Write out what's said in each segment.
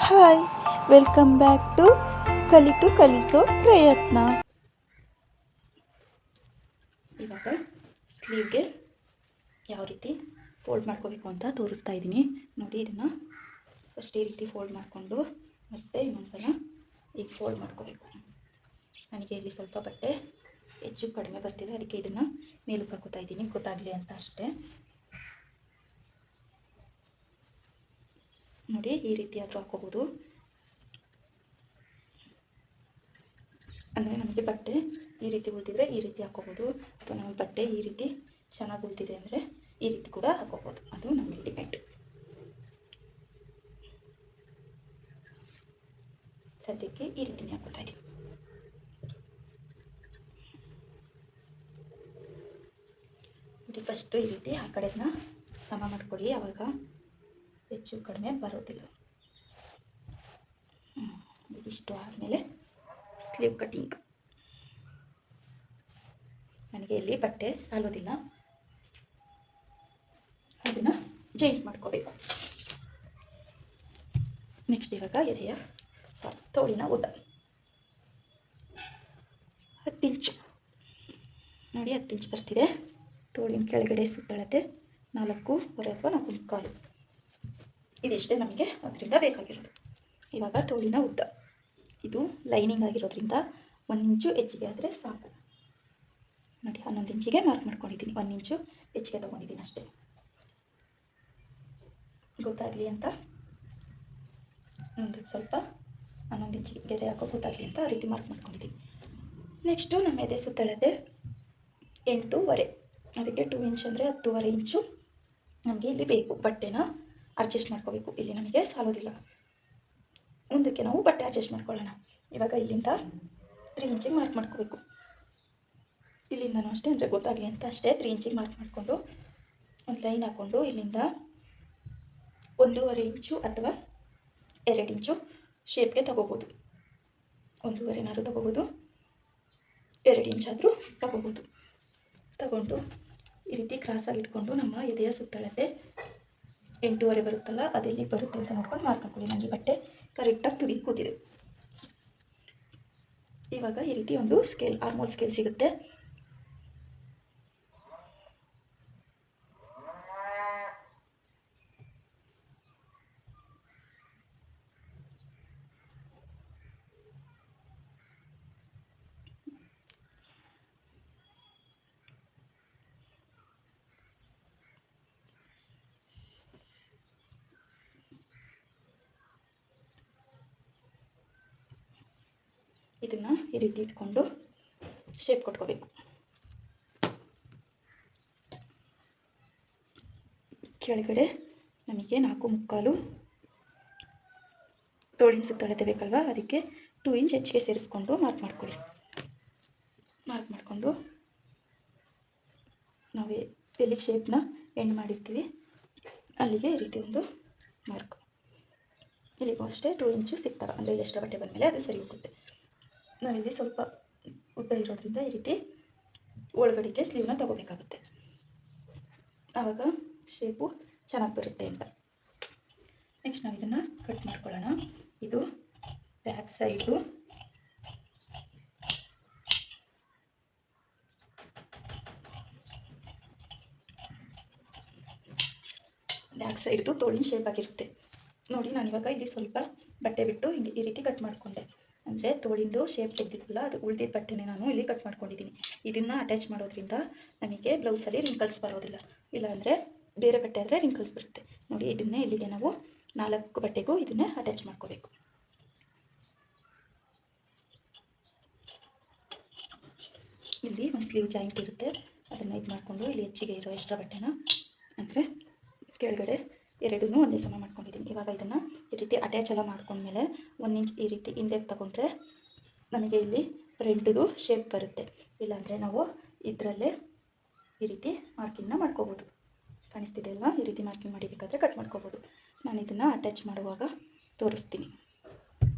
Hi, welcome back to ಕಲಿತು ಕಲಿಸೋ ಪ್ರಯತ್ನ. ಇವಾಗ ಸ್ಲೀವ್ಗೆ ಯಾವ ರೀತಿ ಫೋಲ್ಡ್ ಮಾಡ್ಕೋಬೇಕು ಅಂತ ತೋರಿಸ್ತಾ ಇದ್ದೀನಿ ನೋಡಿ. ಇದನ್ನು ಫಸ್ಟ್ ಈ ರೀತಿ ಫೋಲ್ಡ್ ಮಾಡಿಕೊಂಡು ಮತ್ತೆ ಇನ್ನೊಂದ್ಸಲ ಈಗ ಫೋಲ್ಡ್ ಮಾಡ್ಕೋಬೇಕು. ನನಗೆ ಇಲ್ಲಿ ಸ್ವಲ್ಪ ಬಟ್ಟೆ ಹೆಚ್ಚು ಕಡಿಮೆ ಬರ್ತಿದೆ, ಅದಕ್ಕೆ ಇದನ್ನು ಮೇಲಕ್ಕೆ ಹಾಕೋತಾ ಇದ್ದೀನಿ, ಗೊತ್ತಾಗಲಿ ಅಂತ ಅಷ್ಟೇ. ನೋಡಿ, ಈ ರೀತಿ ಆದರೂ ಹಾಕೋಬೋದು. ಅಂದರೆ ನಮಗೆ ಬಟ್ಟೆ ಈ ರೀತಿ ಉಳಿದಿದ್ರೆ ಈ ರೀತಿ ಹಾಕೋಬೋದು, ಅಥವಾ ನಮಗೆ ಬಟ್ಟೆ ಈ ರೀತಿ ಚೆನ್ನಾಗಿ ಉಳಿದಿದೆ ಅಂದರೆ ಈ ರೀತಿ ಕೂಡ ಹಾಕೋಬೋದು, ಅದು ನಮಗೆ ಡಿಪೆಂಡ್. ಸದ್ಯಕ್ಕೆ ಈ ರೀತಿನೇ ಹಾಕೋತಾ ಇದ್ದೀವಿ. ನೋಡಿ, ಫಸ್ಟು ಈ ರೀತಿ ಆ ಕಡೆನ ಸಮ ಮಾಡ್ಕೊಳ್ಳಿ, ಆವಾಗ ಹೆಚ್ಚು ಕಡಿಮೆ ಬರೋದಿಲ್ಲ. ಇದಿಷ್ಟು ಆದಮೇಲೆ ಸ್ಲೀವ್ ಕಟ್ಟಿಂಗ್. ನನಗೆ ಇಲ್ಲಿ ಬಟ್ಟೆ ಸಾಲೋದಿಲ್ಲ, ಅದನ್ನು ಜಾಯಿಂಟ್ ಮಾಡ್ಕೋಬೇಕು. ನೆಕ್ಸ್ಟ್ ಇವಾಗ ಎದೆಯ ತೋಳಿನ ಉದ್ದ 10 ಇಂಚು ನೋಡಿ, 10 ಇಂಚು ಬರ್ತಿದೆ. ತೋಳಿನ ಕೆಳಗಡೆ ಸುತ್ತಳತೆ 4.25 ಅಥವಾ 4.25. ಇದಿಷ್ಟೇ ನಮಗೆ ಅದರಿಂದ ಬೇಕಾಗಿರೋದು. ಇವಾಗ ತೋಳಿನ ಉದ್ದ ಇದು ಲೈನಿಂಗ್ ಆಗಿರೋದ್ರಿಂದ 1 ಇಂಚು ಹೆಚ್ಚಿಗೆ ಆದರೆ ಸಾಕು. ನೋಡಿ, 11 ಇಂಚಿಗೆ ಮಾರ್ಕ್ ಮಾಡ್ಕೊಂಡಿದ್ದೀನಿ, 1 ಇಂಚು ಹೆಚ್ಚಿಗೆ ತೊಗೊಂಡಿದ್ದೀನಿ ಅಷ್ಟೇ, ಗೊತ್ತಾಗಲಿ ಅಂತ. ಒಂದು ಸ್ವಲ್ಪ 11 ಇಂಚಿಗೆ ಗೆರೆ ಹಾಕೋ ಗೊತ್ತಾಗಲಿ ಅಂತ ಆ ರೀತಿ ಮಾರ್ಕ್ ಮಾಡ್ಕೊಂಡಿದ್ದೀನಿ. ನೆಕ್ಸ್ಟು ನಮ್ಮ ಎದೆ ಸುತ್ತಳತೆ 8.25, ಅದಕ್ಕೆ 2 ಇಂಚ್ ಅಂದರೆ 10.25 ಇಂಚು ನಮಗೆ ಇಲ್ಲಿ ಬೇಕು. ಬಟ್ಟೆನ ಅಡ್ಜಸ್ಟ್ ಮಾಡ್ಕೋಬೇಕು, ಇಲ್ಲಿ ನಮಗೆ ಸಾಲೋದಿಲ್ಲ. ಮುಂದಕ್ಕೆ ನಾವು ಬಟ್ಟೆ ಅಡ್ಜಸ್ಟ್ ಮಾಡ್ಕೊಳ್ಳೋಣ. ಇವಾಗ ಇಲ್ಲಿಂದ 3 ಇಂಚಿಗೆ ಮಾರ್ಕ್ ಮಾಡ್ಕೋಬೇಕು. ಇಲ್ಲಿಂದನೂ ಅಷ್ಟೇ, ಅಂದರೆ ಗೊತ್ತಾಗಲಿ ಅಂತ ಅಷ್ಟೇ. 3 ಇಂಚಿಗೆ ಮಾರ್ಕ್ ಮಾಡಿಕೊಂಡು ಒಂದು ಲೈನ್ ಹಾಕ್ಕೊಂಡು ಇಲ್ಲಿಂದ 1.25 ಇಂಚು ಅಥವಾ 2 ಇಂಚು ಶೇಪ್ಗೆ ತಗೋಬೋದು. 1.25 ತಗೋಬೋದು, 2 ಇಂಚಾದರೂ ತಗೋಬೋದು. ತಗೊಂಡು ಈ ರೀತಿ ಕ್ರಾಸಾಗಿ ಇಟ್ಕೊಂಡು ನಮ್ಮ ಎದೆಯ ಸುತ್ತಳತೆ 8.25 ಬರುತ್ತಲ್ಲ, ಅದೆಲ್ಲಿ ಬರುತ್ತೆ ಅಂತ ನೋಡ್ಕೊಂಡು ಮಾರ್ಕ್ ಹಾಕೊಳ್ಳಿ. ನನಗೆ ಬಟ್ಟೆ ಕರೆಕ್ಟಾಗಿ ತುದಿ ಕೂತಿದೆ. ಇವಾಗ ಈ ರೀತಿ ಒಂದು ಸ್ಕೇಲ್, ಆರ್ಮೋಲ್ ಸ್ಕೇಲ್ ಸಿಗುತ್ತೆ. ಇದನ್ನು ಈ ರೀತಿ ಇಟ್ಕೊಂಡು ಶೇಪ್ ಕೊಟ್ಕೋಬೇಕು. ಕೆಳಗಡೆ ನಮಗೆ 4.25 ತೋಳಿನ ಸುತ್ತಳತೆ ಬೇಕಲ್ವ, ಅದಕ್ಕೆ 2 ಇಂಚ್ ಹೆಚ್ಚಿಗೆ ಸೇರಿಸ್ಕೊಂಡು ಮಾರ್ಕ್ ಮಾಡ್ಕೊಳ್ಳಿ. ಮಾರ್ಕ್ ಮಾಡಿಕೊಂಡು ನಾವು ಎಲ್ಲಿಗೆ ಶೇಪ್ನ ಎಂಡ್ ಮಾಡಿರ್ತೀವಿ ಅಲ್ಲಿಗೆ ಈ ರೀತಿ ಒಂದು ಮಾರ್ಕ್. ಇಲ್ಲಿಗೂ ಅಷ್ಟೇ 2 ಇಂಚು ಸಿಗ್ತವೆ, ಅಂದರೆ ಇಲ್ಲಿ ಎಕ್ಸ್ಟ್ರಾ ಬಟ್ಟೆ ಬಂದಮೇಲೆ ಅದು ಸರಿ ಹೋಗುತ್ತೆ. ನಾವಿಲ್ಲಿ ಸ್ವಲ್ಪ ಉದ್ದ ಇರೋದ್ರಿಂದ ಈ ರೀತಿ ಒಳಗಡೆಗೆ ಸ್ಲೀವ್ನ ತಗೋಬೇಕಾಗುತ್ತೆ, ಆವಾಗ ಶೇಪು ಚೆನ್ನಾಗಿ ಬರುತ್ತೆ ಅಂತ. ನೆಕ್ಸ್ಟ್ ನಾವು ಇದನ್ನು ಕಟ್ ಮಾಡ್ಕೊಳ್ಳೋಣ. ಇದು ಬ್ಯಾಕ್ ಸೈಡು ತೋಳಿನ ಶೇಪ್ ಆಗಿರುತ್ತೆ ನೋಡಿ. ನಾನಿವಾಗ ಇಲ್ಲಿ ಸ್ವಲ್ಪ ಬಟ್ಟೆ ಬಿಟ್ಟು ಹಿಂಗೆ ಈ ರೀತಿ ಕಟ್ ಮಾಡಿಕೊಂಡೆ, ಅಂದರೆ ತೋಳಿಂದು ಶೇಪ್ ತೆಗೆದಿದ್ವಲ್ಲ, ಅದು ಉಳಿದಿದ್ದ ಬಟ್ಟೆನೇ ನಾನು ಇಲ್ಲಿ ಕಟ್ ಮಾಡ್ಕೊಂಡಿದ್ದೀನಿ. ಇದನ್ನು ಅಟ್ಯಾಚ್ ಮಾಡೋದ್ರಿಂದ ನಮಗೆ ಬ್ಲೌಸಲ್ಲಿ ರಿಂಕಲ್ಸ್ ಬರೋದಿಲ್ಲ, ಇಲ್ಲಾಂದರೆ ಬೇರೆ ಬಟ್ಟೆ ಆದರೆ ರಿಂಕಲ್ಸ್ ಬರುತ್ತೆ ನೋಡಿ. ಇದನ್ನೇ ಇಲ್ಲಿಗೆ ನಾವು 4 ಬಟ್ಟೆಗೂ ಇದನ್ನೇ ಅಟ್ಯಾಚ್ ಮಾಡ್ಕೋಬೇಕು. ಇಲ್ಲಿ ಒಂದು ಸ್ಲೀವ್ ಜಾಯಿಂಟ್ ಇರುತ್ತೆ, ಅದನ್ನು ಇದು ಮಾಡಿಕೊಂಡು ಇಲ್ಲಿ ಹೆಚ್ಚಿಗೆ ಇರೋ ಎಕ್ಸ್ಟ್ರಾ ಬಟ್ಟೆನ, ಅಂದರೆ ಕೆಳಗಡೆ ಎರಡನ್ನೂ ಒಂದೇ ಸಮ ಮಾಡ್ಕೊಂಡಿದ್ದೀನಿ. ಇವಾಗ ಇದನ್ನು ಈ ರೀತಿ ಅಟ್ಯಾಚ್ ಎಲ್ಲ ಮಾಡ್ಕೊಂಡ್ಮೇಲೆ 1 ಇಂಚ್ ಈ ರೀತಿ ಹಿಂದೆ ತಗೊಂಡ್ರೆ ನಮಗೆ ಇಲ್ಲಿ ಫ್ರಂಟ್ದು ಶೇಪ್ ಬರುತ್ತೆ. ಇಲ್ಲಾಂದರೆ ನಾವು ಇದರಲ್ಲೇ ಈ ರೀತಿ ಮಾರ್ಕಿಂಗ್ನ ಮಾಡ್ಕೋಬೋದು. ಕಾಣಿಸ್ತಿದೆ ಅಲ್ವಾ, ಈ ರೀತಿ ಮಾರ್ಕಿಂಗ್ ಮಾಡಿ ಬೇಕಾದರೆ ಕಟ್ ಮಾಡ್ಕೋಬೋದು. ನಾನು ಇದನ್ನು ಅಟ್ಯಾಚ್ ಮಾಡುವಾಗ ತೋರಿಸ್ತೀನಿ.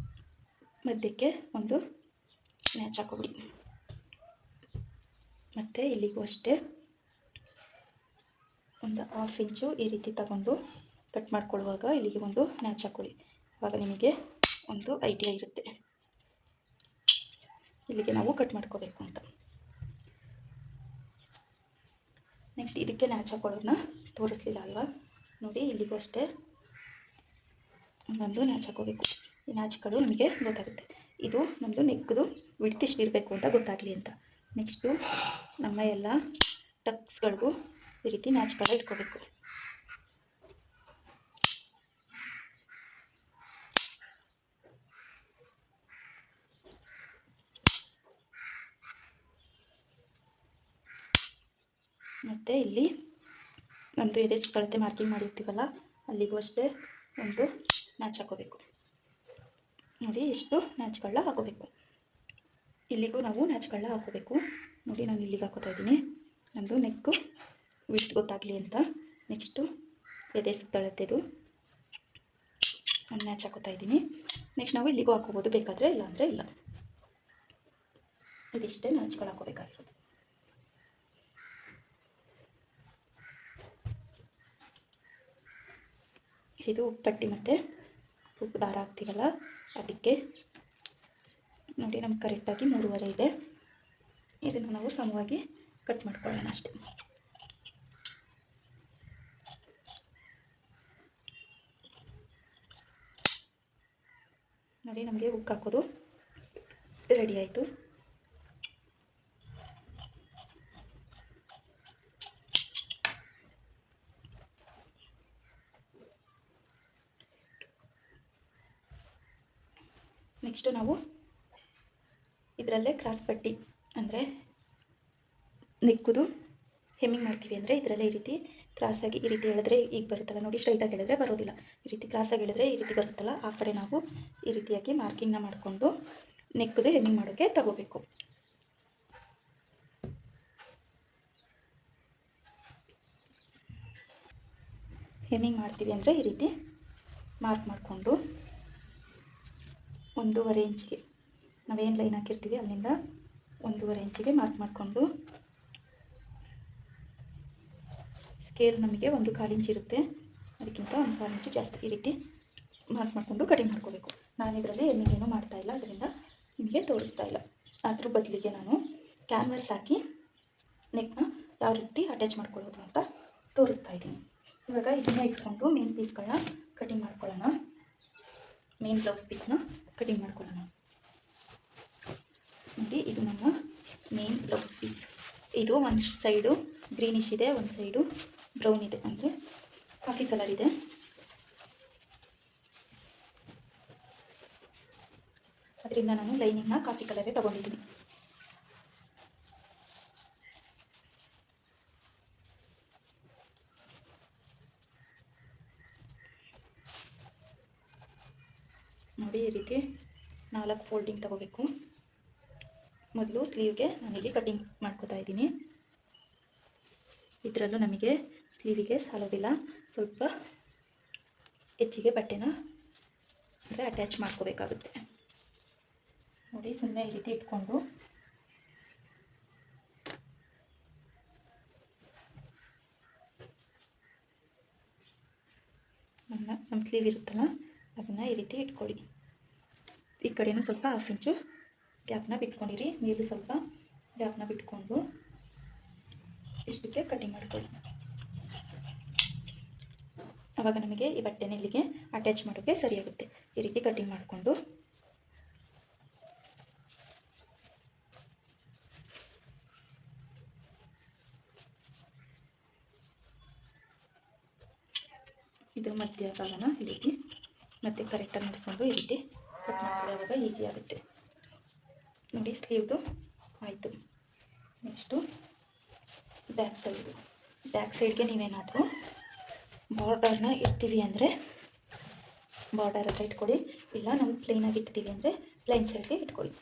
ಮಧ್ಯಕ್ಕೆ ಒಂದು ಮ್ಯಾಚ್ ಹಾಕೋಬಿಡಿ, ಮತ್ತು ಇಲ್ಲಿಗೂ ಅಷ್ಟೇ ಒಂದು 1/2 ಇಂಚು ಈ ರೀತಿ ತಗೊಂಡು ಕಟ್ ಮಾಡ್ಕೊಳ್ಳುವಾಗ ಇಲ್ಲಿಗೆ ಒಂದು ಮ್ಯಾಚ್ ಹಾಕ್ಕೊಳ್ಳಿ. ಆವಾಗ ನಿಮಗೆ ಒಂದು ಐಡಿಯಾ ಇರುತ್ತೆ ಇಲ್ಲಿಗೆ ನಾವು ಕಟ್ ಮಾಡ್ಕೋಬೇಕು ಅಂತ. ನೆಕ್ಸ್ಟ್ ಇದಕ್ಕೆ ನ್ಯಾಚ್ ಹಾಕೊಳ್ಳೋದನ್ನ ತೋರಿಸ್ಲಿಲ್ಲ ಅಲ್ವಾ, ನೋಡಿ ಇಲ್ಲಿಗೂ ಅಷ್ಟೇ ಒಂದೊಂದು ನ್ಯಾಚ್ ಹಾಕೋಬೇಕು. ಈ ನ್ಯಾಚ್ಗಳು ನಮಗೆ ಗೊತ್ತಾಗುತ್ತೆ, ಇದು ನಮ್ಮದು ನೆಕ್ದು ವಿಡ್ತ್ ಇಷ್ಟು ಇರಬೇಕು ಅಂತ ಗೊತ್ತಾಗಲಿ ಅಂತ. ನೆಕ್ಸ್ಟು ನಮ್ಮ ಎಲ್ಲ ಟಕ್ಸ್ಗಳಿಗೂ ಈ ರೀತಿ ನ್ಯಾಚ್ಗಳ ಇಟ್ಕೋಬೇಕು. ಮತ್ತು ಇಲ್ಲಿ ನಮ್ಮದು ಎದೆ ಸುತ್ತಳತೆ ಮಾರ್ಕಿಂಗ್ ಮಾಡಿರ್ತೀವಲ್ಲ ಅಲ್ಲಿಗೂ ಅಷ್ಟೇ ಒಂದು ನ್ಯಾಚ್ ಹಾಕೋಬೇಕು. ನೋಡಿ ಇಷ್ಟು ನ್ಯಾಚ್ಗಳನ್ನ ಹಾಕೋಬೇಕು. ಇಲ್ಲಿಗೂ ನಾವು ನ್ಯಾಚ್ಗಳನ್ನ ಹಾಕೋಬೇಕು. ನೋಡಿ ನಾನು ಇಲ್ಲಿಗೆ ಹಾಕೋತಾ ಇದ್ದೀನಿ, ನಮ್ಮದು ನೆಕ್ಕು ವಿಡ್ತ್ ಗೊತ್ತಾಗಲಿ ಅಂತ. ನೆಕ್ಸ್ಟು ಎದೆ ಸುತ್ತಳತೆದು ನಾನು ನ್ಯಾಚ್ ಹಾಕೋತಾ ಇದ್ದೀನಿ. ನೆಕ್ಸ್ಟ್ ನಾವು ಇಲ್ಲಿಗೂ ಹಾಕೋಬೋದು ಬೇಕಾದರೆ, ಇಲ್ಲಾಂದರೆ ಇಲ್ಲ. ಇದಿಷ್ಟೇ ನ್ಯಾಚ್ಗಳು ಹಾಕೋಬೇಕಾಗಿರೋದು. ಇದು ಉಪ್ಪಟ್ಟಿ ಮತ್ತು ಉಪ್ಪು ದಾರ ಹಾಕ್ತೀವಲ್ಲ ಅದಕ್ಕೆ ನೋಡಿ ನಮ್ಗೆ ಕರೆಕ್ಟಾಗಿ 3.5 ಇದೆ. ಇದನ್ನು ನಾವು ಸಮವಾಗಿ ಕಟ್ ಮಾಡ್ಕೊಳ್ಳೋಣ ಅಷ್ಟೇ. ನೋಡಿ ನಮಗೆ ಉಕ್ಕು ಹಾಕೋದು ರೆಡಿ ಆಯಿತು. ನೆಕ್ಸ್ಟು ನಾವು ಇದರಲ್ಲೇ ಕ್ರಾಸ್ ಪಟ್ಟಿ ಅಂದರೆ ನೆಕ್ಕುದು ಹೆಮ್ಮಿಂಗ್ ಮಾಡ್ತೀವಿ ಅಂದರೆ ಇದರಲ್ಲೇ ಈ ರೀತಿ ಕ್ರಾಸಾಗಿ ಈ ರೀತಿ ಎಳೆದ್ರೆ ಈಗ ಬರುತ್ತಲ್ಲ ನೋಡಿ, ಸ್ಟ್ರೈಟಾಗಿ ಎಳೆದ್ರೆ ಬರೋದಿಲ್ಲ. ಈ ರೀತಿ ಕ್ರಾಸಾಗಿ ಎಳೆದ್ರೆ ಈ ರೀತಿ ಬರುತ್ತಲ್ಲ, ಆ ಕಡೆ ನಾವು ಈ ರೀತಿಯಾಗಿ ಮಾರ್ಕಿಂಗ್ನ ಮಾಡಿಕೊಂಡು ನೆಕ್ಕುದು ಹೆಮ್ಮಿಂಗ್ ಮಾಡೋಕ್ಕೆ ತಗೋಬೇಕು. ಹೆಮ್ಮಿಂಗ್ ಮಾಡ್ತೀವಿ ಅಂದರೆ ಈ ರೀತಿ ಮಾರ್ಕ್ ಮಾಡಿಕೊಂಡು 1.5 ಇಂಚಿಗೆ ನಾವೇನು ಲೈನ್ ಹಾಕಿರ್ತೀವಿ ಅಲ್ಲಿಂದ 1.5 ಇಂಚಿಗೆ ಮಾರ್ಕ್ ಮಾಡಿಕೊಂಡು, ಸ್ಕೇಲ್ ನಮಗೆ 1/4 ಇಂಚ್ ಇರುತ್ತೆ, ಅದಕ್ಕಿಂತ 1/4 ಇಂಚು ಜಾಸ್ತಿ ಈ ರೀತಿ ಮಾರ್ಕ್ ಮಾಡಿಕೊಂಡು ಕಟಿಂಗ್ ಮಾಡ್ಕೋಬೇಕು. ನಾನು ಇದರಲ್ಲಿ ಹೆಮ್ಮಿಂಗೇನು ಮಾಡ್ತಾಯಿಲ್ಲ, ಅದರಿಂದ ನಿಮಗೆ ತೋರಿಸ್ತಾ ಇಲ್ಲ. ಅದ್ರ ಬದಲಿಗೆ ನಾನು ಕ್ಯಾನ್ವಸ್ ಹಾಕಿ ನೆಕ್ನ ಯಾವ ರೀತಿ ಅಟ್ಯಾಚ್ ಮಾಡ್ಕೊಳ್ಳೋದು ಅಂತ ತೋರಿಸ್ತಾ ಇದ್ದೀನಿ. ಇವಾಗ ಇದನ್ನ ಇಟ್ಕೊಂಡು ಮೇನ್ ಪೀಸ್ಗಳನ್ನ ಕಟಿಂಗ್ ಮಾಡ್ಕೊಳ್ಳೋಣ. ಮೇನ್ ಬ್ಲೌಸ್ ಪೀಸ್ನ ಕಟಿಂಗ್ ಮಾಡ್ಕೊಳ್ಳೋಣ. ನೋಡಿ ಇದು ನಮ್ಮ ಮೇನ್ ಬ್ಲೌಸ್ ಪೀಸ್. ಇದು ಒಂದು ಸೈಡು ಗ್ರೀನಿಶ್ ಇದೆ, ಒಂದು ಸೈಡು ಬ್ರೌನ್ ಇದೆ, ಅಂದರೆ ಕಾಫಿ ಕಲರ್ ಇದೆ. ಅದರಿಂದ ನಾನು ಲೈನಿಂಗ್ನ ಕಾಫಿ ಕಲರೇ ತಗೊಂಡಿದ್ದೀನಿ. ನೋಡಿ ಈ ರೀತಿ 4 ಫೋಲ್ಡಿಂಗ್ ತಗೋಬೇಕು. ಮೊದಲು ಸ್ಲೀವ್ಗೆ ನಾನಿಲ್ಲಿ ಕಟಿಂಗ್ ಮಾಡ್ಕೋತಾ ಇದ್ದೀನಿ. ಇದರಲ್ಲೂ ನಮಗೆ ಸ್ಲೀವಿಗೆ ಸಾಲೋದಿಲ್ಲ, ಸ್ವಲ್ಪ ಹೆಚ್ಚಿಗೆ ಬಟ್ಟೆನ ಅಂದರೆ ಅಟ್ಯಾಚ್ ಮಾಡ್ಕೋಬೇಕಾಗುತ್ತೆ. ನೋಡಿ ಸುಮ್ಮನೆ ಈ ರೀತಿ ಇಟ್ಕೊಂಡು ನಮ್ಮ ಸ್ಲೀವ್ ಇರುತ್ತಲ್ಲ ಅದನ್ನು ಈ ರೀತಿ ಇಟ್ಕೊಳ್ಳಿ. ಈ ಕಡೆಯೂ ಸ್ವಲ್ಪ 1/2 ಇಂಚು ಗ್ಯಾಪ್ನ ಬಿಟ್ಕೊಂಡಿರಿ, ಮೇಲೂ ಸ್ವಲ್ಪ ಗ್ಯಾಪ್ನ ಬಿಟ್ಕೊಂಡು ಇಷ್ಟಕ್ಕೆ ಕಟಿಂಗ್ ಮಾಡ್ಕೊಳ್ಳಿ. ಆವಾಗ ನಮಗೆ ಈ ಬಟ್ಟೆನ ಇಲ್ಲಿಗೆ ಅಟ್ಯಾಚ್ ಮಾಡೋಕ್ಕೆ ಸರಿಯಾಗುತ್ತೆ. ಈ ರೀತಿ ಕಟಿಂಗ್ ಮಾಡಿಕೊಂಡು ಇದ್ರ ಮಧ್ಯ ಭಾಗನ ಈ ರೀತಿ ಮತ್ತೆ ಕರೆಕ್ಟಾಗಿ ನಡೆಸ್ಕೊಂಡು ಈ ರೀತಿ ಕಟ್ ಮಾಡ್ಕೊಳ್ಳಿ, ಆವಾಗ ಈಸಿ ಆಗುತ್ತೆ. ನೋಡಿ ಸ್ಲೀವ್ದು ಆಯಿತು. ನೆಕ್ಸ್ಟು ಬ್ಯಾಕ್ ಸೈಡ್ಗೆ ನೀವೇನಾದರೂ ಬಾರ್ಡರ್ನ ಇಡ್ತೀವಿ ಅಂದರೆ ಬಾರ್ಡರ್ ಹತ್ರ ಇಟ್ಕೊಳ್ಳಿ, ಇಲ್ಲ ನಾವು ಪ್ಲೈನಾಗಿ ಇಡ್ತೀವಿ ಅಂದರೆ ಪ್ಲೈನ್ ಸೈಡ್ಗೆ ಇಟ್ಕೊಳ್ಳಿ.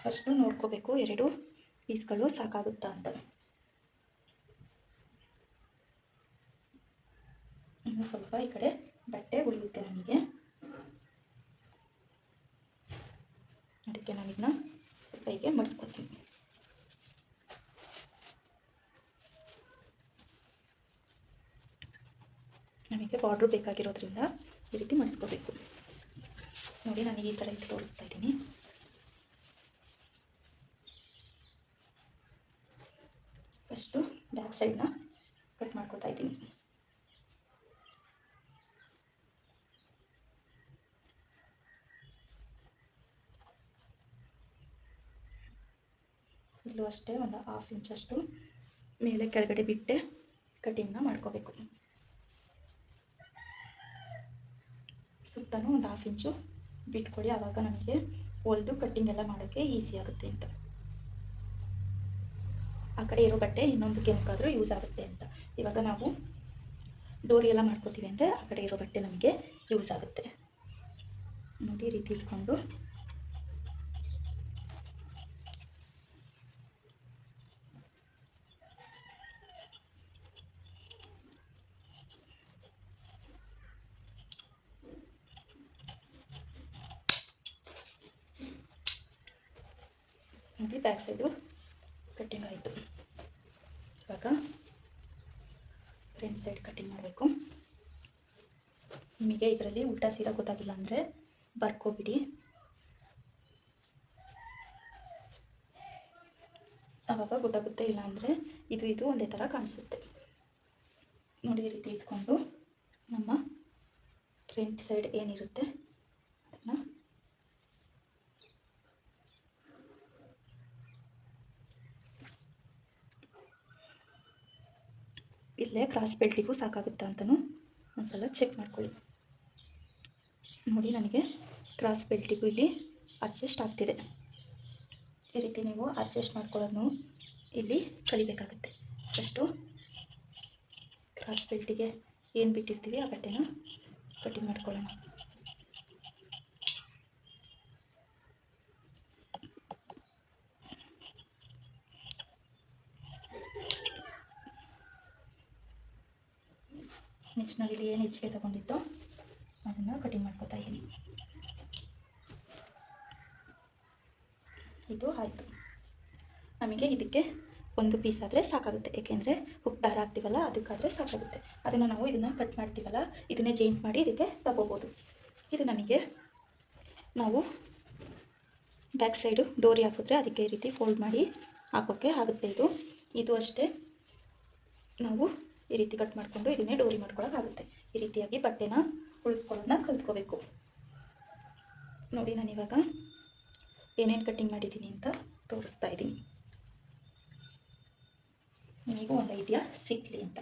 ಫಸ್ಟು ನೋಡ್ಕೋಬೇಕು 2 ಪೀಸ್ಗಳು ಸಾಕಾಗುತ್ತಾ ಅಂತ. ಇನ್ನು ಸ್ವಲ್ಪ ಈ ಕಡೆ ಬಟ್ಟೆ ಉಳಿಯುತ್ತೆ ನಮಗೆ, ಅದಕ್ಕೆ ನಾನು ಇದನ್ನ ಕೈಗೆ ಮಡಿಸ್ಕೊತೀನಿ. ನಮಗೆ ಬಾರ್ಡ್ರು ಬೇಕಾಗಿರೋದ್ರಿಂದ ಈ ರೀತಿ ಮಡಿಸ್ಕೋಬೇಕು. ನೋಡಿ ನಾನು ಈ ಥರ ಇಟ್ಟು ತೋರಿಸ್ತಾ ಇದ್ದೀನಿ. ಫಸ್ಟು ಬ್ಯಾಕ್ ಸೈಡ್ನ ಕಟ್ ಮಾಡ್ಕೋತಾ ಇದ್ದೀನಿ. ಇಲ್ಲೂ ಅಷ್ಟೇ ಒಂದು 1/2 ಇಂಚಷ್ಟು ಮೇಲೆ ಕೆಳಗಡೆ ಬಿಟ್ಟೆ ಕಟಿಂಗ್ನ ಮಾಡ್ಕೋಬೇಕು. ಸುತ್ತಲೂ ಒಂದು 1/2 ಇಂಚು ಬಿಟ್ಕೊಡಿ, ಆವಾಗ ನಮಗೆ ಹೊಲಿದು ಕಟ್ಟಿಂಗ್ ಎಲ್ಲ ಮಾಡೋಕ್ಕೆ ಈಸಿ ಆಗುತ್ತೆ ಅಂತ. ಆ ಕಡೆ ಇರೋ ಬಟ್ಟೆ ಇನ್ನೊಂದು ಕೆಂಪಾದರೂ ಯೂಸ್ ಆಗುತ್ತೆ ಅಂತ. ಇವಾಗ ನಾವು ಡೋರಿ ಎಲ್ಲ ಮಾಡ್ಕೋತೀವಿ ಅಂದರೆ ಆ ಕಡೆ ಇರೋ ಬಟ್ಟೆ ನಮಗೆ ಯೂಸ್ ಆಗುತ್ತೆ. ನೋಡಿ ಈ ರೀತಿ ಇಟ್ಕೊಂಡು ನೋಡಿ ಬ್ಯಾಕ್ ಸೈಡು ಕಟ್ಟಿಂಗ್ ಆಯಿತು. ಇವಾಗ ಫ್ರಂಟ್ ಸೈಡ್ ಕಟ್ಟಿಂಗ್ ಮಾಡಬೇಕು. ನಿಮಗೆ ಇದರಲ್ಲಿ ಉಲ್ಟಾ ಸೀದಾ ಗೊತ್ತಾಗಿಲ್ಲ ಅಂದರೆ ಬರ್ಕೋಬಿಡಿ, ಆವಾಗ ಗೊತ್ತಾಗುತ್ತೆ. ಇಲ್ಲ ಅಂದರೆ ಇದು ಒಂದೇ ಥರ ಕಾಣಿಸುತ್ತೆ. ನೋಡಿ ಈ ರೀತಿ ಇಟ್ಕೊಂಡು ನಮ್ಮ ಫ್ರಂಟ್ ಸೈಡ್ ಏನಿರುತ್ತೆ ಅದನ್ನು ಇಲ್ಲೇ ಕ್ರಾಸ್ ಬೆಲ್ಟಿಗೂ ಸಾಕಾಗುತ್ತಾ ಅಂತಲೂ ಒಂದ್ಸಲ ಚೆಕ್ ಮಾಡ್ಕೊಳ್ಳಿ. ನೋಡಿ ನನಗೆ ಕ್ರಾಸ್ ಬೆಲ್ಟಿಗೂ ಇಲ್ಲಿ ಅಡ್ಜಸ್ಟ್ ಆಗ್ತಿದೆ. ಈ ರೀತಿ ನೀವು ಅಡ್ಜಸ್ಟ್ ಮಾಡ್ಕೊಳ್ಳೋದನ್ನು ಇಲ್ಲಿ ಕಲಿಬೇಕಾಗುತ್ತೆ. ಫಸ್ಟು ಕ್ರಾಸ್ ಬೆಲ್ಟಿಗೆ ಏನು ಬಿಟ್ಟಿರ್ತೀವಿ ಆ ಬಟ್ಟೆನ ಕಟಿಂಗ್ ಮಾಡ್ಕೊಳ್ಳೋಣ. ನೆಕ್ಸ್ಟ್ ನಾವಿಲ್ಲಿ ಏನು ಹೆಚ್ಚಿಗೆ ತೊಗೊಂಡಿದ್ದೋ ಅದನ್ನು ಕಟಿಂಗ್ ಮಾಡ್ಕೊತಾ ಇದ್ದೀನಿ. ಇದು ಆಯಿತು. ನಮಗೆ ಇದಕ್ಕೆ ಒಂದು ಪೀಸ್ ಆದರೆ ಸಾಕಾಗುತ್ತೆ, ಏಕೆಂದರೆ ಹುಕ್ ದಾರ ಹಾಕ್ತೀವಲ್ಲ ಅದಕ್ಕಾದರೆ ಸಾಕಾಗುತ್ತೆ. ಅದನ್ನು ನಾವು ಇದನ್ನು ಕಟ್ ಮಾಡ್ತೀವಲ್ಲ ಇದನ್ನೇ ಜಾಯಿಂಟ್ ಮಾಡಿ ಇದಕ್ಕೆ ತಗೋಬೋದು. ಇದು ನಮಗೆ ನಾವು ಬ್ಯಾಕ್ ಸೈಡು ಡೋರಿ ಹಾಕಿದ್ರೆ ಅದಕ್ಕೆ ಈ ರೀತಿ ಫೋಲ್ಡ್ ಮಾಡಿ ಹಾಕೋಕ್ಕೆ ಆಗುತ್ತೆ. ಇದು ಅಷ್ಟೇ, ನಾವು ಈ ರೀತಿ ಕಟ್ ಮಾಡಿಕೊಂಡು ಇದನ್ನೇ ಡೋರಿ ಮಾಡ್ಕೊಳ್ಳೋಕ್ಕಾಗುತ್ತೆ. ಈ ರೀತಿಯಾಗಿ ಬಟ್ಟೆನ ಉಳಿಸ್ಕೊಳ್ಳೋದನ್ನ ಕಲ್ತ್ಕೋಬೇಕು. ನೋಡಿ ನಾನಿವಾಗ ಏನೇನು ಕಟ್ಟಿಂಗ್ ಮಾಡಿದ್ದೀನಿ ಅಂತ ತೋರಿಸ್ತಾ ಇದ್ದೀನಿ, ನಿಮಗೂ ಒಂದು ಐಡಿಯಾ ಸಿಗಲಿ ಅಂತ.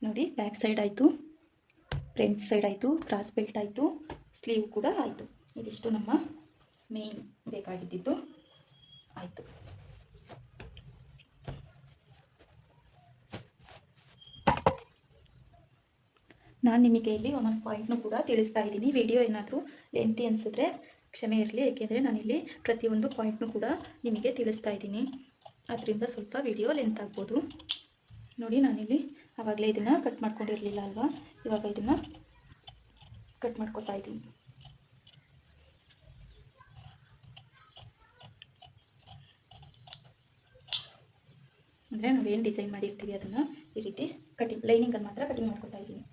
ನೋಡಿ ಬ್ಯಾಕ್ ಸೈಡ್ ಆಯಿತು, ಫ್ರಂಟ್ ಸೈಡ್ ಆಯಿತು, ಕ್ರಾಸ್ ಬೆಲ್ಟ್ ಆಯಿತು, ಸ್ಲೀವ್ ಕೂಡ ಆಯಿತು. ಇದಿಷ್ಟು ನಮ್ಮ ಮೇನ್ ಬೇಕಾಗಿದ್ದು ಆಯಿತು. ನಾನು ನಿಮಗೆ ಇಲ್ಲಿ ಒಂದೊಂದು ಪಾಯಿಂಟ್ನು ಕೂಡ ತಿಳಿಸ್ತಾ ಇದ್ದೀನಿ. ವಿಡಿಯೋ ಏನಾದರೂ ಲೆಂತಿ ಅನಿಸಿದ್ರೆ ಕ್ಷಮೆ ಇರಲಿ, ಏಕೆಂದರೆ ನಾನಿಲ್ಲಿ ಪ್ರತಿಯೊಂದು ಪಾಯಿಂಟ್ನು ಕೂಡ ನಿಮಗೆ ತಿಳಿಸ್ತಾ ಇದ್ದೀನಿ. ಅದರಿಂದ ಸ್ವಲ್ಪ ವಿಡಿಯೋ ಲೆಂತ್ ಆಗ್ಬೋದು. ನೋಡಿ ನಾನಿಲ್ಲಿ ಆವಾಗಲೇ ಇದನ್ನು ಕಟ್ ಮಾಡ್ಕೊಂಡಿರಲಿಲ್ಲ ಅಲ್ವಾ, ಇವಾಗ ಇದನ್ನು ಕಟ್ ಮಾಡ್ಕೊತಾ ಇದ್ದೀನಿ. ಅಂದರೆ ನಾವೇನು ಡಿಸೈನ್ ಮಾಡಿರ್ತೀವಿ ಅದನ್ನು ಈ ರೀತಿ ಕಟಿಂಗ್ ಲೈನಿಂಗಲ್ಲಿ ಮಾತ್ರ ಕಟಿಂಗ್ ಮಾಡ್ಕೊತಾ ಇದ್ದೀನಿ.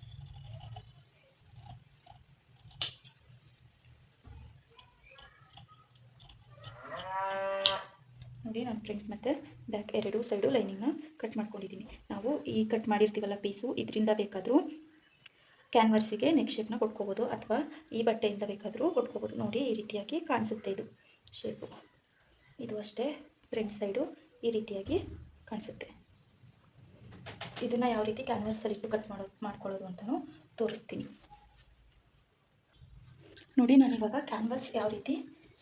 ನೋಡಿ ನಾನು ಫ್ರಂಟ್ ಮತ್ತು ಬ್ಯಾಕ್ ಎರಡೂ ಸೈಡು ಲೈನಿಂಗ್ನ ಕಟ್ ಮಾಡ್ಕೊಂಡಿದ್ದೀನಿ. ನಾವು ಈ ಕಟ್ ಮಾಡಿರ್ತೀವಲ್ಲ ಪೀಸು, ಇದರಿಂದ ಬೇಕಾದರೂ ಕ್ಯಾನ್ವರ್ಸಿಗೆ ನೆಕ್ ಶೇಪ್ನ ಕೊಟ್ಕೋಬೋದು ಅಥವಾ ಈ ಬಟ್ಟೆಯಿಂದ ಬೇಕಾದರೂ ಕೊಟ್ಕೋಬೋದು. ನೋಡಿ ಈ ರೀತಿಯಾಗಿ ಕಾಣಿಸುತ್ತೆ ಇದು ಶೇಪು. ಇದು ಅಷ್ಟೇ ಫ್ರಂಟ್ ಸೈಡು ಈ ರೀತಿಯಾಗಿ ಕಾಣಿಸುತ್ತೆ. ಇದನ್ನು ಯಾವ ರೀತಿ ಕ್ಯಾನ್ವರ್ಸಲ್ಲಿ ಇಟ್ಟು ಕಟ್ ಮಾಡ್ಕೊಳ್ಳೋದು ಅಂತಲೂ ತೋರಿಸ್ತೀನಿ. ನೋಡಿ ನಾನಿವಾಗ ಕ್ಯಾನ್ವರ್ಸ್ ಯಾವ ರೀತಿ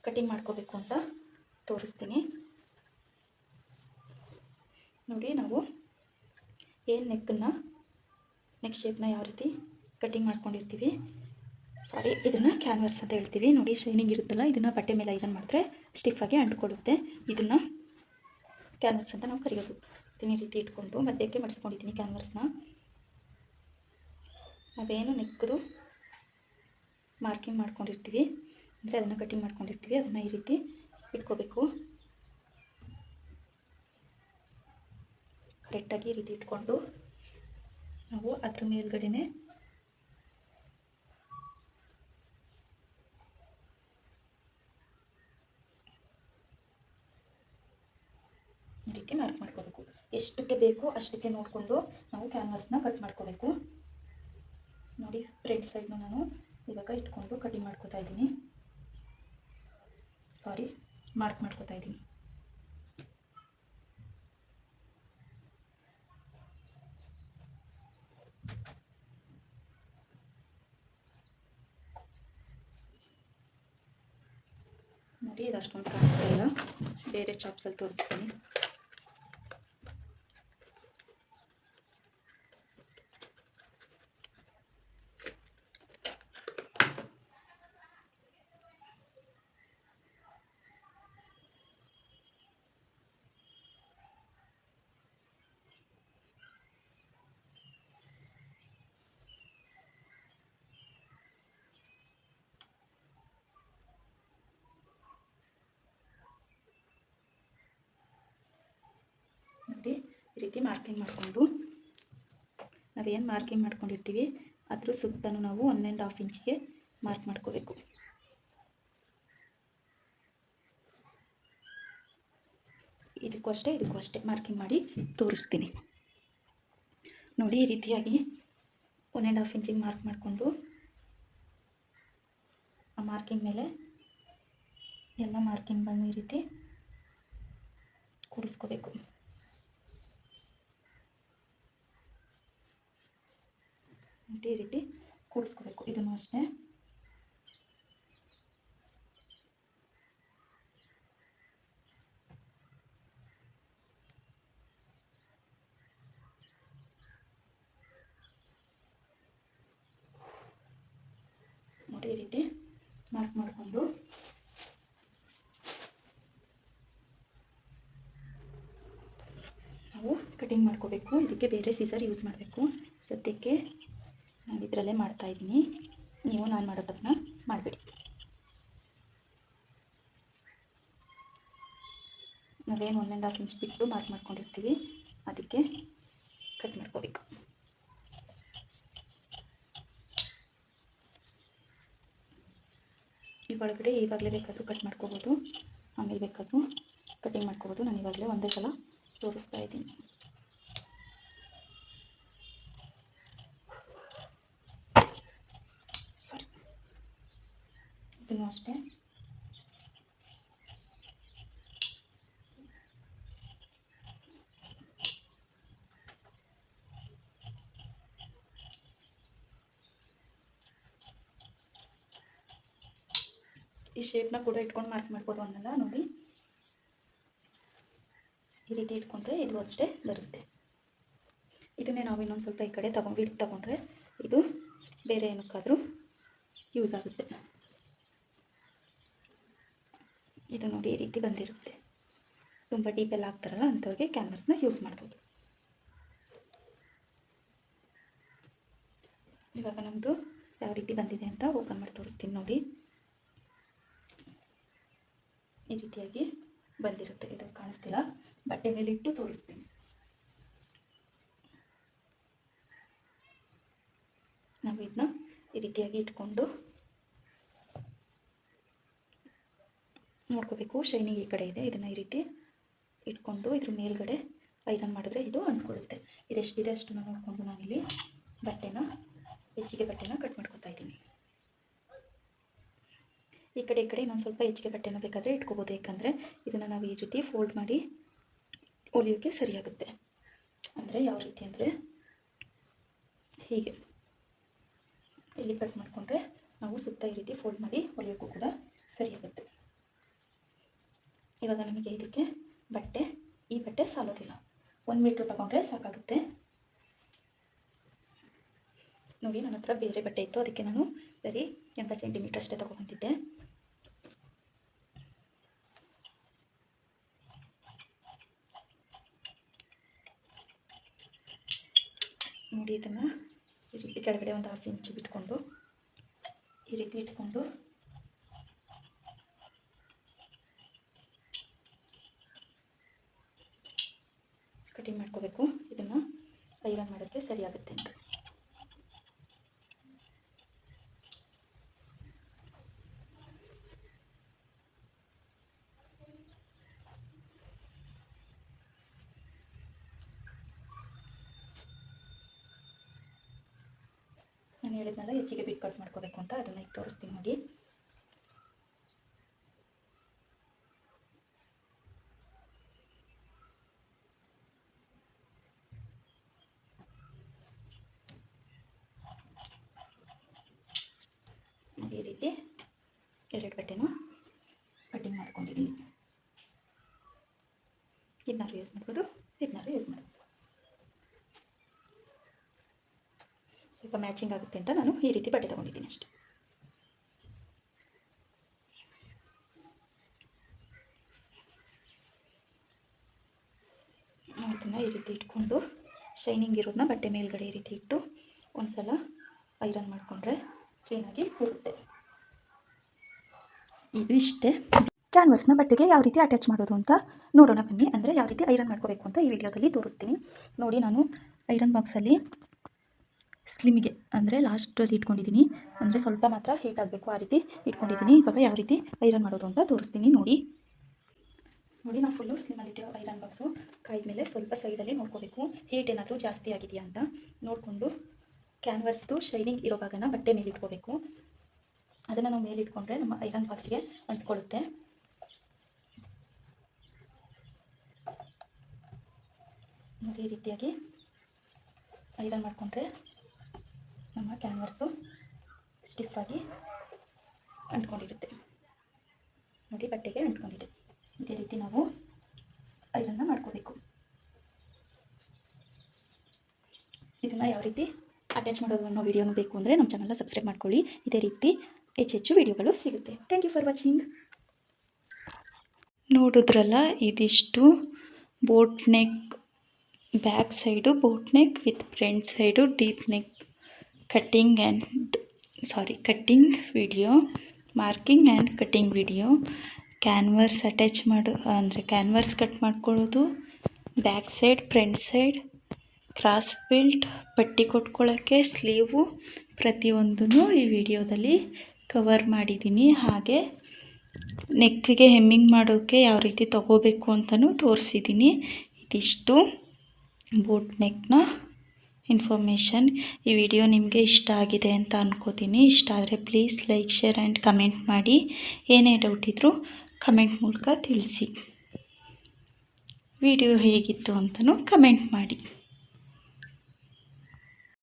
ಕಟಿಂಗ್ ಮಾಡ್ಕೋಬೇಕು ಅಂತ ತೋರಿಸ್ತೀನಿ. ನೋಡಿ ನಾವು ಏನು ನೆಕ್ ಶೇಪ್ನ ಯಾವ ರೀತಿ ಕಟಿಂಗ್ ಮಾಡ್ಕೊಂಡಿರ್ತೀವಿ, ಸಾರಿ ಇದನ್ನು ಕ್ಯಾನ್ವರ್ಸ್ ಅಂತ ಹೇಳ್ತೀವಿ. ನೋಡಿ ಶೈನಿಂಗ್ ಇರುತ್ತಲ್ಲ, ಇದನ್ನು ಬಟ್ಟೆ ಮೇಲೆ ಐರನ್ ಮಾಡಿದ್ರೆ ಸ್ಟಿಫಾಗಿ ಅಂಟ್ಕೊಳ್ಳುತ್ತೆ. ಇದನ್ನು ಕ್ಯಾನ್ವರ್ಸ್ ಅಂತ ನಾವು ಕರೆಯೋದು. ಈ ರೀತಿ ಇಟ್ಕೊಂಡು ಮಧ್ಯಕ್ಕೆ ಮಡಿಸ್ಕೊಂಡಿದ್ದೀನಿ ಕ್ಯಾನ್ವರ್ಸ್ನ. ನಾವೇನು ನೆಕ್ಕದು ಮಾರ್ಕಿಂಗ್ ಮಾಡ್ಕೊಂಡಿರ್ತೀವಿ ಅಂದರೆ ಅದನ್ನು ಕಟಿಂಗ್ ಮಾಡ್ಕೊಂಡಿರ್ತೀವಿ, ಅದನ್ನು ಈ ರೀತಿ ಇಟ್ಕೋಬೇಕು. ಕರೆಕ್ಟಾಗಿ ಈ ರೀತಿ ಇಟ್ಕೊಂಡು ನಾವು ಅದ್ರ ಮೇಲ್ಗಡೆನೆ ಈ ರೀತಿ ಮಾರ್ಕ್ ಮಾಡ್ಕೋಬೇಕು. ಎಷ್ಟಕ್ಕೆ ಬೇಕೋ ಅಷ್ಟಕ್ಕೆ ನೋಡಿಕೊಂಡು ನಾವು ಕ್ಯಾನ್ವರ್ಸ್ನ ಕಟ್ ಮಾಡ್ಕೋಬೇಕು. ನೋಡಿ ಫ್ರಂಟ್ ಸೈಡ್ನ ನಾನು ಇವಾಗ ಇಟ್ಕೊಂಡು ಕಟಿಂಗ್ ಮಾಡ್ಕೋತಾ ಇದ್ದೀನಿ, ಮಾರ್ಕ್ ಮಾಡ್ಕೋತಾ ಇದ್ದೀನಿ. ನೋಡಿ ಇದು ಅಷ್ಟೊಂದು ಕಾಣಿಸ್ತಾ ಇಲ್ಲ, ಬೇರೆ ಚಾಪ್ಸಲ್ಲಿ ತೋರಿಸ್ತೀನಿ. ನೋಡಿ ಈ ರೀತಿ ಮಾರ್ಕಿಂಗ್ ಮಾಡಿಕೊಂಡು ನಾವೇನು ಮಾರ್ಕಿಂಗ್ ಮಾಡ್ಕೊಂಡಿರ್ತೀವಿ ಅದ್ರ ಸುತ್ತಲೂ ನಾವು 1.5 ಇಂಚಿಗೆ ಮಾರ್ಕ್ ಮಾಡ್ಕೋಬೇಕು. ಇದಕ್ಕೂ ಅಷ್ಟೇ ಮಾರ್ಕಿಂಗ್ ಮಾಡಿ ತೋರಿಸ್ತೀನಿ. ನೋಡಿ ಈ ರೀತಿಯಾಗಿ 1.5 ಇಂಚಿಗೆ ಮಾರ್ಕ್ ಮಾಡಿಕೊಂಡು ಆ ಮಾರ್ಕಿಂಗ್ ಮೇಲೆ ಎಲ್ಲ ಮಾರ್ಕಿಂಗ್ಗಳನ್ನು ಈ ರೀತಿ ಕೂಡಿಸ್ಕೋಬೇಕು. ಈ ರೀತಿ ಕೂಡಿಸ್ಕೋಬೇಕು. ಇದನ್ನು ಅಷ್ಟೇ ನೋಡಿ ಈ ರೀತಿ ಮಾರ್ಕ್ ಮಾಡಿಕೊಂಡು ನಾವು ಕಟಿಂಗ್ ಮಾಡ್ಕೋಬೇಕು. ಇದಕ್ಕೆ ಬೇರೆ ಸೀಸರ್ ಯೂಸ್ ಮಾಡಬೇಕು. ಸದ್ಯಕ್ಕೆ ನಾನು ಇದರಲ್ಲೇ ಮಾಡ್ತಾಯಿದ್ದೀನಿ, ನೀವು ನಾನು ಮಾಡೋದನ್ನ ಮಾಡಿಬಿಡಿ. ನಾವೇನು 1.5 ಇಂಚ್ ಬಿಟ್ಟು ಮಾರ್ಕ್ ಮಾಡ್ಕೊಂಡಿರ್ತೀವಿ ಅದಕ್ಕೆ ಕಟ್ ಮಾಡ್ಕೋಬೇಕು. ಈ ಒಳಗಡೆ ಇವಾಗಲೇ ಬೇಕಾದರೂ ಕಟ್ ಮಾಡ್ಕೋಬೋದು, ಆಮೇಲೆ ಬೇಕಾದರೂ ಕಟಿಂಗ್ ಮಾಡ್ಕೋಬೋದು. ನಾನು ಇವಾಗಲೇ ಒಂದೇ ಸಲ ತೋರಿಸ್ತಾ ಇದ್ದೀನಿ. ಇದನ್ನು ಅಷ್ಟೇ ಈ ಶೇಪ್ನ ಕೂಡ ಇಟ್ಕೊಂಡು ಮಾರ್ಕ್ ಮಾಡ್ಬೋದು ಅನ್ನಲ್ಲ. ನೋಡಿ ಈ ರೀತಿ ಇಟ್ಕೊಂಡ್ರೆ ಇದು ಅಷ್ಟೇ ಬರುತ್ತೆ. ಇದನ್ನೇ ನಾವು ಇನ್ನೊಂದು ಸ್ವಲ್ಪ ಈ ಕಡೆ ತಗೊಂಡ್ರೆ ಇದು ಬೇರೆ ಏನಕ್ಕಾದರೂ ಯೂಸ್ ಆಗುತ್ತೆ. ಇದು ನೋಡಿ ಈ ರೀತಿ ಬಂದಿರುತ್ತೆ. ತುಂಬ ಡೀಪೆಲ್ಲ ಆಗ್ತಾರಲ್ಲ ಅಂಥವ್ರಿಗೆ ಕ್ಯಾನ್ವಸ್ನ ಯೂಸ್ ಮಾಡ್ಬೋದು. ಇವಾಗ ನಮ್ಮದು ಯಾವ ರೀತಿ ಬಂದಿದೆ ಅಂತ ಓಪನ್ ಮಾಡಿ ತೋರಿಸ್ತೀನಿ. ನೋಡಿ ಈ ರೀತಿಯಾಗಿ ಬಂದಿರುತ್ತೆ. ಇದು ಕಾಣಿಸ್ತಿಲ್ಲ, ಬಟ್ಟೆ ಮೇಲೆ ಇಟ್ಟು ತೋರಿಸ್ತೀನಿ. ನಾವು ಇದನ್ನ ಈ ರೀತಿಯಾಗಿ ಇಟ್ಕೊಂಡು ನೋಡ್ಕೋಬೇಕು. ಶೈನಿಂಗ್ ಈ ಕಡೆ ಇದೆ, ಇದನ್ನು ಈ ರೀತಿ ಇಟ್ಕೊಂಡು ಇದ್ರ ಮೇಲ್ಗಡೆ ಐರನ್ ಮಾಡಿದ್ರೆ ಇದು ಅಂಟ್ಕೊಳ್ಳುತ್ತೆ. ಇದೆಷ್ಟಿದೆ ಅಷ್ಟನ್ನು ನೋಡಿಕೊಂಡು ನಾನಿಲ್ಲಿ ಹೆಚ್ಚಿಗೆ ಬಟ್ಟೆನ ಕಟ್ ಮಾಡ್ಕೊತಾ ಇದ್ದೀನಿ. ಈ ಕಡೆ ಇನ್ನೊಂದು ಸ್ವಲ್ಪ ಹೆಚ್ಚಿಗೆ ಬಟ್ಟೆನ ಬೇಕಾದರೆ ಇಟ್ಕೋಬೋದು, ಯಾಕಂದರೆ ಇದನ್ನು ನಾವು ಈ ರೀತಿ ಫೋಲ್ಡ್ ಮಾಡಿ ಹೊಲಿಯೋಕ್ಕೆ ಸರಿಯಾಗುತ್ತೆ. ಅಂದರೆ ಯಾವ ರೀತಿ ಅಂದರೆ ಹೀಗೆ ಇಲ್ಲಿ ಕಟ್ ಮಾಡಿಕೊಂಡ್ರೆ ನಾವು ಸುತ್ತ ಈ ರೀತಿ ಫೋಲ್ಡ್ ಮಾಡಿ ಹೊಲಿಯೋಕ್ಕೂ ಕೂಡ ಸರಿಯಾಗುತ್ತೆ. ಇವಾಗ ನಮಗೆ ಇದಕ್ಕೆ ಈ ಬಟ್ಟೆ ಸಾಲೋದಿಲ್ಲ, 1 ಮೀಟ್ರ್ ತಗೊಂಡ್ರೆ ಸಾಕಾಗುತ್ತೆ. ನೋಡಿ ನನ್ನ ಹತ್ರ ಬೇರೆ ಬಟ್ಟೆ ಇತ್ತು, ಅದಕ್ಕೆ ನಾನು ಬರೀ 80 ಸೆಂಟಿಮೀಟರ್ ಅಷ್ಟೇ ತೊಗೊಂಡಿದ್ದೆ. ನೋಡಿ ಇದನ್ನು ಈ ರೀತಿ ಕೆಳಗಡೆ ಒಂದು 1/2 ಇಂಚು ಬಿಟ್ಕೊಂಡು ಈ ರೀತಿ ಇಟ್ಕೊಂಡು ಕಟಿಂಗ್ ಮಾಡ್ಕೋಬೇಕು. ಇದನ್ನು ಐರನ್ ಮಾಡೋಕ್ಕೆ ಸರಿಯಾಗುತ್ತೆ ಅಂತ. ನಾನು ಹೇಳಿದ್ನಲ್ಲ ಹೆಚ್ಚಿಗೆ ಬಿಟ್ ಕಟ್ ಮಾಡ್ಕೋಬೇಕು ಅಂತ, ಅದನ್ನು ಈಗ ತೋರಿಸ್ತೀನಿ ನೋಡಿ. ಈ ರೀತಿ 2 ಬಟ್ಟೆನೂ ಕಟಿಂಗ್ ಮಾಡ್ಕೊಂಡಿದ್ದೀನಿ. ಇದನ್ನಾರು ಯೂಸ್ ಮಾಡ್ಬೋದು, ಇದನ್ನಾರು ಯೂಸ್ ಮಾಡ್ಬೋದು. ಸ್ವಲ್ಪ ಮ್ಯಾಚಿಂಗ್ ಆಗುತ್ತೆ ಅಂತ ನಾನು ಈ ರೀತಿ ಬಟ್ಟೆ ತೊಗೊಂಡಿದ್ದೀನಿ ಅಷ್ಟೆ. ಇದನ್ನು ಈ ರೀತಿ ಇಟ್ಕೊಂಡು ಶೈನಿಂಗ್ ಇರೋದನ್ನ ಬಟ್ಟೆ ಮೇಲ್ಗಡೆ ಈ ರೀತಿ ಇಟ್ಟು ಒಂದು ಸಲ ಐರನ್ ಮಾಡಿಕೊಂಡ್ರೆ ಕ್ಲೀನಾಗಿ ಬರುತ್ತೆ. ಇದು ಇಷ್ಟೇ. ಕ್ಯಾನ್ವಸ್ನ ಬಟ್ಟೆಗೆ ಯಾವ ರೀತಿ ಅಟ್ಯಾಚ್ ಮಾಡೋದು ಅಂತ ನೋಡೋಣ ಬನ್ನಿ. ಅಂದರೆ ಯಾವ ರೀತಿ ಐರನ್ ಮಾಡ್ಕೋಬೇಕು ಅಂತ ಈ ವಿಡಿಯೋದಲ್ಲಿ ತೋರಿಸ್ತೀನಿ ನೋಡಿ. ನಾನು ಐರನ್ ಬಾಕ್ಸಲ್ಲಿ ಸ್ಲಿಮ್ಗೆ ಅಂದರೆ ಲಾಸ್ಟಲ್ಲಿ ಇಟ್ಕೊಂಡಿದ್ದೀನಿ, ಅಂದರೆ ಸ್ವಲ್ಪ ಮಾತ್ರ ಹೀಟ್ ಆಗಬೇಕು ಆ ರೀತಿ ಇಟ್ಕೊಂಡಿದ್ದೀನಿ. ಇವಾಗ ಯಾವ ರೀತಿ ಐರನ್ ಮಾಡೋದು ಅಂತ ತೋರಿಸ್ತೀನಿ ನೋಡಿ. ನಾವು ಫುಲ್ಲು ಸ್ಲಿಮ್ಮಲ್ಲಿಟ್ಟಿರೋ ಐರನ್ ಬಾಕ್ಸು ಕಾಯ್ದ ಮೇಲೆ ಸ್ವಲ್ಪ ಸೈಡಲ್ಲಿ ನೋಡ್ಕೋಬೇಕು, ಹೀಟ್ ಏನಾದರೂ ಜಾಸ್ತಿ ಆಗಿದೆಯಾ ಅಂತ ನೋಡಿಕೊಂಡು ಕ್ಯಾನ್ವಸ್ದು ಶೈನಿಂಗ್ ಇರೋ ಭಾಗನ ಬಟ್ಟೆ ಮೇಲೆ ಇಟ್ಕೋಬೇಕು. ಅದನ್ನು ನಾವು ಮೇಲೆ ಇಟ್ಕೊಂಡ್ರೆ ನಮ್ಮ ಐರನ್ ಬಾಕ್ಸ್ಗೆ ಅಂಟ್ಕೊಳ್ಳುತ್ತೆ. ನೋಡಿ ಈ ರೀತಿಯಾಗಿ ಐರನ್ ಮಾಡಿಕೊಂಡ್ರೆ ನಮ್ಮ ಕ್ಯಾನ್ವಸ್ಸು ಸ್ಟಿಫಾಗಿ ಅಂಟ್ಕೊಂಡಿರುತ್ತೆ. ನೋಡಿ ಬಟ್ಟೆಗೆ ಅಂಟ್ಕೊಂಡಿದೆ. ಇದೇ ರೀತಿ ನಾವು ಐರನ್ನ ಮಾಡ್ಕೋಬೇಕು. ಇದನ್ನು ಯಾವ ರೀತಿ ಅಟ್ಯಾಚ್ ಮಾಡೋದು ಅನ್ನೋ ವಿಡಿಯೋನು ಬೇಕು ಅಂದರೆ ನಮ್ಮ ಚಾನಲ್ನ ಸಬ್ಸ್ಕ್ರೈಬ್ ಮಾಡ್ಕೊಳ್ಳಿ. ಇದೇ ರೀತಿ ಹೆಚ್ಚೆಚ್ಚು ವಿಡಿಯೋಗಳು ಸಿಗುತ್ತೆ. Thank you for watching. ನೋಡಿದ್ರಲ್ಲ, ಇದಿಷ್ಟು boat neck, back side boat neck with front side deep neck cutting video, marking and cutting video. Canvas attach ಅಂದರೆ ಕ್ಯಾನ್ವಸ್ ಕಟ್ ಮಾಡ್ಕೊಳ್ಳೋದು, back side, front side, cross belt, ಪಟ್ಟಿ ಕೊಟ್ಕೊಳ್ಳೋಕ್ಕೆ, sleeve, ಪ್ರತಿಯೊಂದೂ ಈ ವಿಡಿಯೋದಲ್ಲಿ cover ಮಾಡಿದ್ದೀನಿ. ಹಾಗೆ ನೆಕ್ಕಿಗೆ ಹೆಮ್ಮಿಂಗ್ ಮಾಡೋಕ್ಕೆ ಯಾವ ರೀತಿ ತಗೋಬೇಕು ಅಂತಲೂ ತೋರಿಸಿದ್ದೀನಿ. ಇದಿಷ್ಟು ಬೋಟ್ ನೆಕ್ನ ಇನ್ಫಾರ್ಮೇಷನ್. ಈ ವಿಡಿಯೋ ನಿಮಗೆ ಇಷ್ಟ ಆಗಿದೆ ಅಂತ ಅನ್ಕೋತೀನಿ. ಇಷ್ಟ ಆದರೆ please like, share and comment ಮಾಡಿ. ಏನೇ ಡೌಟ್ ಇದ್ದರೂ ಕಮೆಂಟ್ ಮೂಲಕ ತಿಳಿಸಿ. ವಿಡಿಯೋ ಹೇಗಿತ್ತು ಅಂತಲೂ ಕಮೆಂಟ್ ಮಾಡಿ.